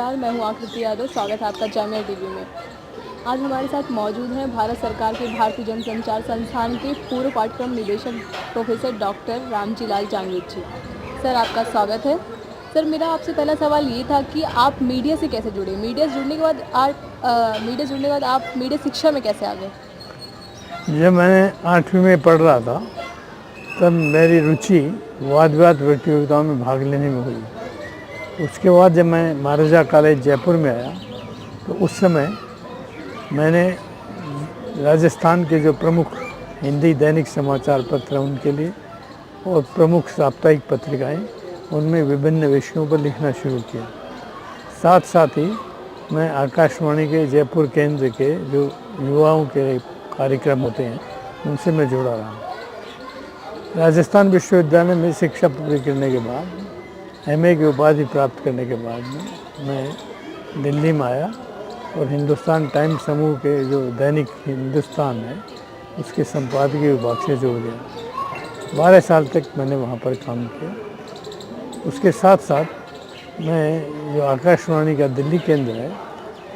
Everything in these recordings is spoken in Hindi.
नमस्कार, मैं हूँ आकृति यादव। स्वागत है आपका जामिया टीवी में। आज हमारे साथ मौजूद हैं भारत सरकार के भारतीय जनसंचार संस्थान के पूर्व पाठ्यक्रम निदेशक प्रोफेसर डॉक्टर रामजी लाल जांगीर जी। सर, आपका स्वागत है। सर, मेरा आपसे पहला सवाल ये था कि आप मीडिया से कैसे जुड़े? मीडिया से जुड़ने के बाद आप मीडिया शिक्षा में कैसे आ गए? जब मैंने 8वीं में पढ़ रहा था तब मेरी रुचि वाद विवाद प्रतियोगिताओं में भाग लेने में हुई। उसके बाद जब मैं महाराजा कॉलेज जयपुर में आया तो उस समय मैंने राजस्थान के जो प्रमुख हिंदी दैनिक समाचार पत्र हैं उनके लिए और प्रमुख साप्ताहिक पत्रिकाएं उनमें विभिन्न विषयों पर लिखना शुरू किया। साथ साथ ही मैं आकाशवाणी के जयपुर केंद्र के जो युवाओं के कार्यक्रम होते हैं उनसे मैं जुड़ा रहा। राजस्थान विश्वविद्यालय में शिक्षा पूरी करने के बाद एमए की उपाधि प्राप्त करने के बाद में मैं दिल्ली में आया और हिंदुस्तान टाइम्स समूह के जो दैनिक हिंदुस्तान है उसके संपादकीय विभाग से जुड़ गया। 12 साल तक मैंने वहाँ पर काम किया। उसके साथ साथ मैं जो आकाशवाणी का दिल्ली केंद्र है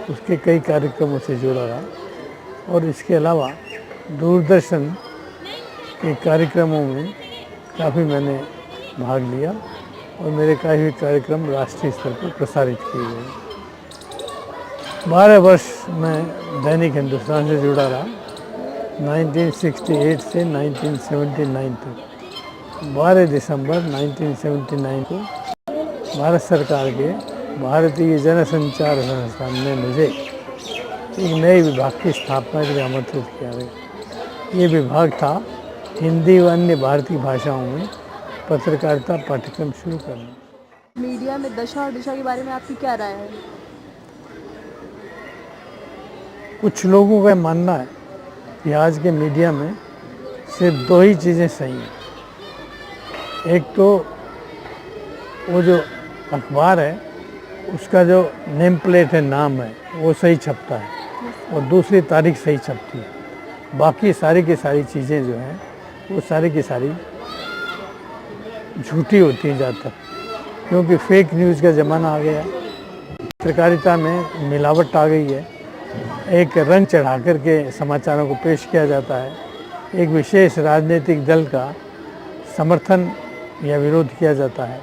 उसके कई कार्यक्रमों से जुड़ा रहा और इसके अलावा दूरदर्शन के कार्यक्रमों में काफ़ी मैंने भाग लिया और मेरे काफ़ी कार्यक्रम राष्ट्रीय स्तर पर प्रसारित किए गए। 12 वर्ष मैं दैनिक हिंदुस्तान से जुड़ा रहा, 1968 से 1979 तक। 12 दिसंबर 1979 को भारत सरकार के भारतीय जनसंचार संस्थान में मुझे एक नए विभाग की स्थापना के लिए आमंत्रित किया गया। ये विभाग था हिंदी व अन्य भारतीय भाषाओं में पत्रकारिता पाठ्यक्रम शुरू करना। मीडिया में दशा और दिशा के बारे में आपकी क्या राय है? कुछ लोगों का मानना है कि आज के मीडिया में सिर्फ 2 ही चीज़ें सही हैं। एक तो वो जो अखबार है उसका जो नेम प्लेट है, नाम है, वो सही छपता है और दूसरी तारीख सही छपती है। बाकी सारी की सारी चीज़ें जो हैं वो सारी की सारी झूठी होती हैं ज़्यादातर, क्योंकि फेक न्यूज़ का ज़माना आ गया है। पत्रकारिता में मिलावट आ गई है। एक रंग चढ़ा कर के समाचारों को पेश किया जाता है। एक विशेष राजनीतिक दल का समर्थन या विरोध किया जाता है।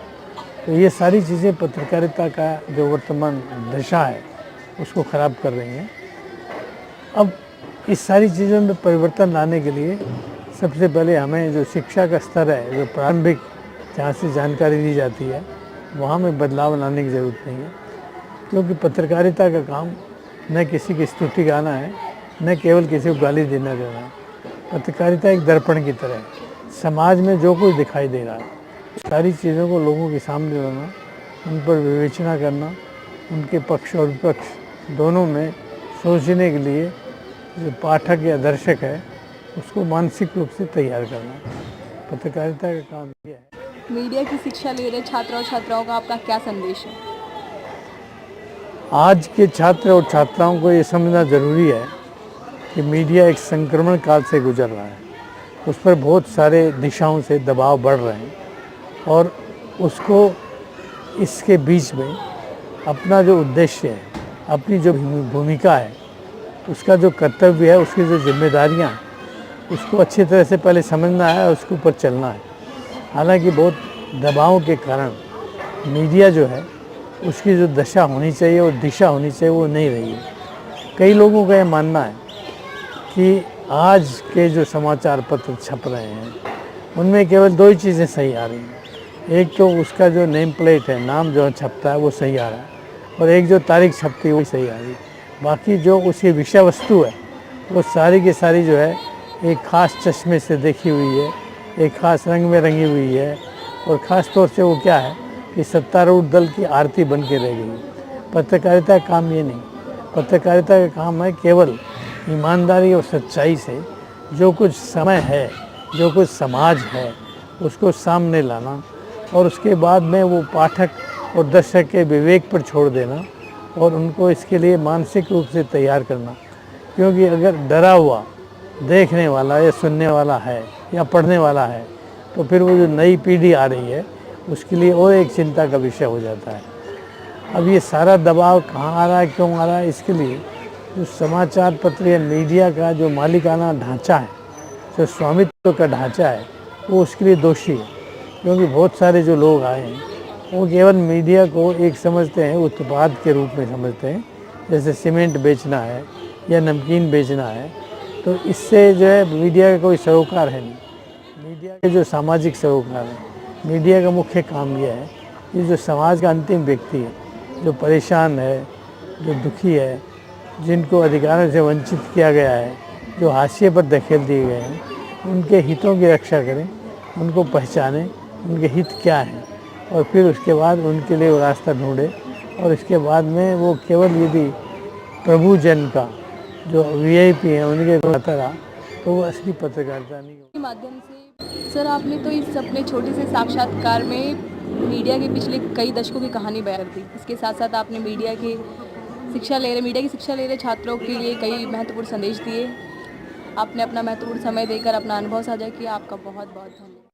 तो ये सारी चीज़ें पत्रकारिता का जो वर्तमान दशा है उसको ख़राब कर रही हैं। अब इस सारी चीज़ों में परिवर्तन लाने के लिए सबसे पहले हमें जो शिक्षा का स्तर है, जो प्रारंभिक जहाँ से जानकारी दी जाती है, वहाँ में बदलाव लाने की ज़रूरत नहीं है। क्योंकि पत्रकारिता का काम न किसी की स्तुति गाना है, न केवल किसी को गाली देना देना है। पत्रकारिता एक दर्पण की तरह है। समाज में जो कुछ दिखाई दे रहा है सारी चीज़ों को लोगों के सामने लाना, उन पर विवेचना करना, उनके पक्ष और विपक्ष दोनों में सोचने के लिए जो पाठक या दर्शक है उसको मानसिक रूप से तैयार करना, पत्रकारिता का काम यह है। मीडिया की शिक्षा ले रहे छात्र और छात्राओं का आपका क्या संदेश है? आज के छात्र और छात्राओं को ये समझना ज़रूरी है कि मीडिया एक संक्रमण काल से गुजर रहा है। उस पर बहुत सारे दिशाओं से दबाव बढ़ रहे हैं और उसको इसके बीच में अपना जो उद्देश्य है, अपनी जो भूमिका है, उसका जो कर्तव्य है, उसकी जो जिम्मेदारियां हैं, उसको अच्छी तरह से पहले समझना है और उसके ऊपर चलना है। हालांकि बहुत दबाव के कारण मीडिया जो है उसकी जो दशा होनी चाहिए और दिशा होनी चाहिए वो नहीं रही है। कई लोगों का ये मानना है कि आज के जो समाचार पत्र छप रहे हैं उनमें केवल 2 ही चीज़ें सही आ रही हैं। एक तो उसका जो नेम प्लेट है, नाम जो छपता है वो सही आ रहा है और एक जो तारीख छपती है वो सही आ रही है। बाकी जो उसकी विषय वस्तु है वो सारी की सारी जो है एक ख़ास चश्मे से देखी हुई है, एक ख़ास रंग में रंगी हुई है और ख़ास तौर से वो क्या है कि सत्तारूढ़ दल की आरती बन के रह गई। पत्रकारिता का काम ये नहीं। पत्रकारिता का काम है केवल ईमानदारी और सच्चाई से जो कुछ समय है, जो कुछ समाज है, उसको सामने लाना और उसके बाद में वो पाठक और दर्शक के विवेक पर छोड़ देना और उनको इसके लिए मानसिक रूप से तैयार करना। क्योंकि अगर डरा हुआ देखने वाला या सुनने वाला है या पढ़ने वाला है तो फिर वो जो नई पीढ़ी आ रही है उसके लिए और एक चिंता का विषय हो जाता है। अब ये सारा दबाव कहाँ आ रहा है, क्यों आ रहा है, इसके लिए जो समाचार पत्र या मीडिया का जो मालिकाना ढांचा है, जो स्वामित्व का ढांचा है, वो उसके लिए दोषी है। क्योंकि बहुत सारे जो लोग आए हैं वो केवल मीडिया को एक समझते हैं, उत्पाद के रूप में समझते हैं, जैसे सीमेंट बेचना है या नमकीन बेचना है। तो इससे जो है मीडिया का कोई सरोकार है नहीं। मीडिया के जो सामाजिक सरोकार है, मीडिया का मुख्य काम यह है कि जो समाज का अंतिम व्यक्ति है, जो परेशान है, जो दुखी है, जिनको अधिकारों से वंचित किया गया है, जो हाशिए पर धकेल दिए गए हैं, उनके हितों की रक्षा करें, उनको पहचानें, उनके हित क्या हैं, और फिर उसके बाद उनके लिए वो रास्ता ढूंढे। और इसके बाद में वो केवल यदि प्रभु जन का जो वीआईपी हैं उनके तरह, तो वो असली पत्रकारिता नहीं होगी। के माध्यम से सर आपने तो इस अपने छोटे से साक्षात्कार में मीडिया के पिछले कई दशकों की कहानी बयां कर दी। इसके साथ साथ आपने मीडिया की शिक्षा ले रहे छात्रों के लिए कई महत्वपूर्ण संदेश दिए। आपने अपना महत्वपूर्ण समय देकर अपना अनुभव साझा किया। आपका बहुत बहुत धन्यवाद।